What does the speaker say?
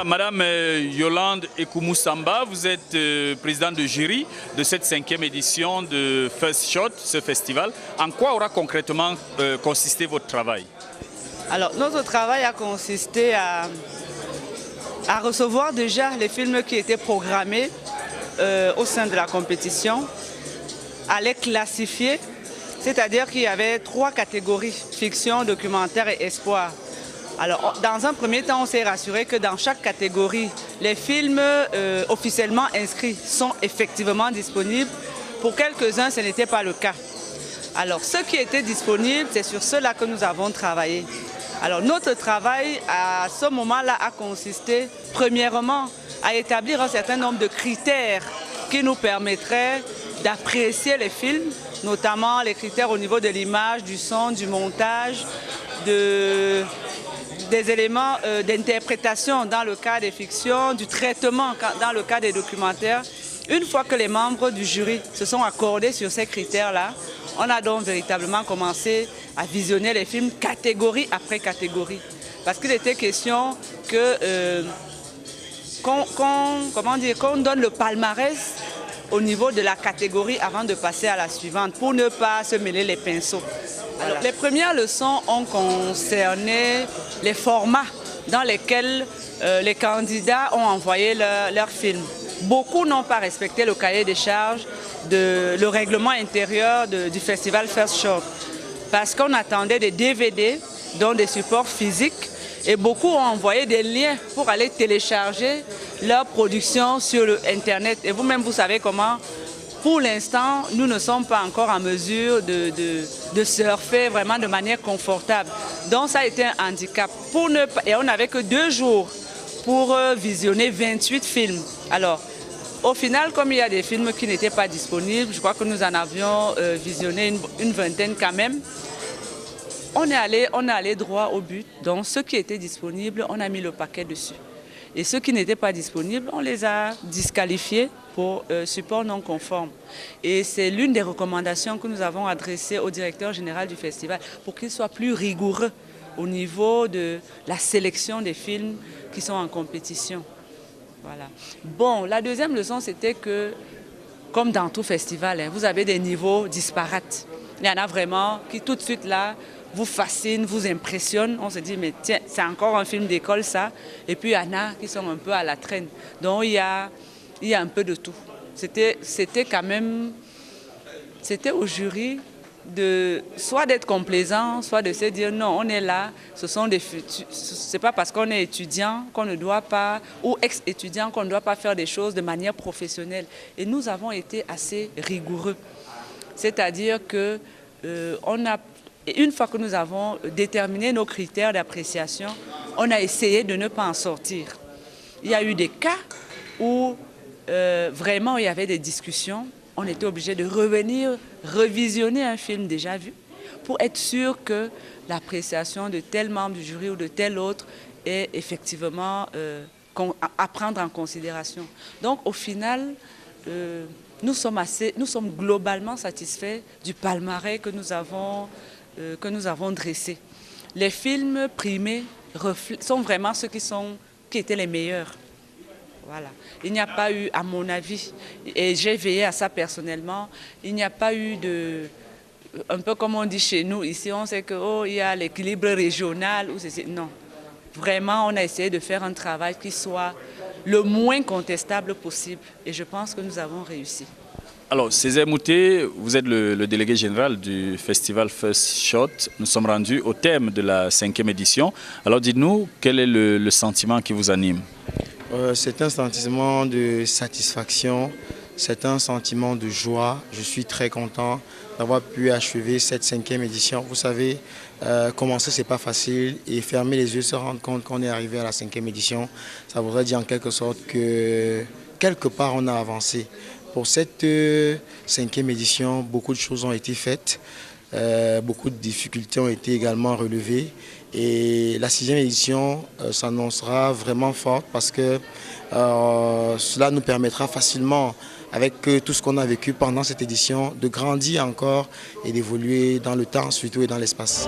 Madame Yolande Ekoumou-Samba, vous êtes présidente de jury de cette 5e édition de First Shot, ce festival. En quoi aura concrètement consisté votre travail? Alors, notre travail a consisté à recevoir déjà les films qui étaient programmés au sein de la compétition, à les classifier, c'est-à-dire qu'il y avait 3 catégories, fiction, documentaire et espoir. Alors, dans un premier temps, on s'est rassuré que dans chaque catégorie, les films officiellement inscrits sont effectivement disponibles. Pour quelques-uns, ce n'était pas le cas. Alors, ce qui était disponible, c'est sur cela que nous avons travaillé. Alors, notre travail à ce moment-là a consisté, premièrement, à établir un certain nombre de critères qui nous permettraient d'apprécier les films, notamment les critères au niveau de l'image, du son, du montage, des éléments d'interprétation dans le cas des fictions, du traitement dans le cas des documentaires. Une fois que les membres du jury se sont accordés sur ces critères-là, on a donc véritablement commencé à visionner les films catégorie après catégorie. Parce qu'il était question qu'on donne le palmarès au niveau de la catégorie avant de passer à la suivante, pour ne pas se mêler les pinceaux. Alors, les premières leçons ont concerné les formats dans lesquels les candidats ont envoyé leurs films. Beaucoup n'ont pas respecté le cahier des charges, le règlement intérieur du festival First Shot, parce qu'on attendait des DVD, donc des supports physiques, et beaucoup ont envoyé des liens pour aller télécharger leur production sur le Internet. Et vous-même, vous savez comment, pour l'instant, nous ne sommes pas encore en mesure de surfer vraiment de manière confortable. Donc ça a été un handicap. Et on n'avait que 2 jours pour visionner 28 films. Alors, au final, comme il y a des films qui n'étaient pas disponibles, je crois que nous en avions visionné une vingtaine quand même. On est allé droit au but. Donc, ceux qui étaient disponibles, on a mis le paquet dessus. Et ceux qui n'étaient pas disponibles, on les a disqualifiés pour support non conforme. Et c'est l'une des recommandations que nous avons adressées au directeur général du festival pour qu'il soit plus rigoureux au niveau de la sélection des films qui sont en compétition. Voilà. Bon, la deuxième leçon, c'était que, comme dans tout festival, vous avez des niveaux disparates. Il y en a vraiment qui, tout de suite, là, vous fascinent, vous impressionnent. On se dit, mais tiens, c'est encore un film d'école, ça. Et puis, il y en a qui sont un peu à la traîne. Donc, il y a un peu de tout. C'était quand même... C'était au jury soit d'être complaisant, soit de se dire non, on est là, c'est pas parce qu'on est étudiant qu'on ne doit pas, ou ex-étudiant qu'on ne doit pas faire des choses de manière professionnelle. Et nous avons été assez rigoureux. C'est-à-dire que une fois que nous avons déterminé nos critères d'appréciation, on a essayé de ne pas en sortir. Il y a eu des cas où vraiment il y avait des discussions. On était obligé de revenir, revisionner un film déjà vu pour être sûr que l'appréciation de tel membre du jury ou de tel autre est effectivement à prendre en considération. Donc au final, nous sommes globalement satisfaits du palmarès que nous avons dressé. Les films primés sont vraiment ceux qui étaient les meilleurs. Voilà. Il n'y a pas eu, à mon avis, et j'ai veillé à ça personnellement, il n'y a pas eu un peu comme on dit chez nous, ici on sait qu'il y a l'équilibre régional, non. Vraiment, on a essayé de faire un travail qui soit le moins contestable possible et je pense que nous avons réussi. Alors, Césaire Mouté, vous êtes le délégué général du festival First Shot. Nous sommes rendus au thème de la 5e édition. Alors, dites-nous, quel est le sentiment qui vous anime ? C'est un sentiment de satisfaction, c'est un sentiment de joie. Je suis très content d'avoir pu achever cette 5e édition. Vous savez, commencer, c'est pas facile et fermer les yeux, se rendre compte qu'on est arrivé à la 5e édition, ça voudrait dire en quelque sorte que quelque part on a avancé. Pour cette 5e édition, beaucoup de choses ont été faites, beaucoup de difficultés ont été également relevées. Et la 6e édition s'annoncera vraiment forte parce que cela nous permettra facilement, avec tout ce qu'on a vécu pendant cette édition, de grandir encore et d'évoluer dans le temps, surtout et dans l'espace.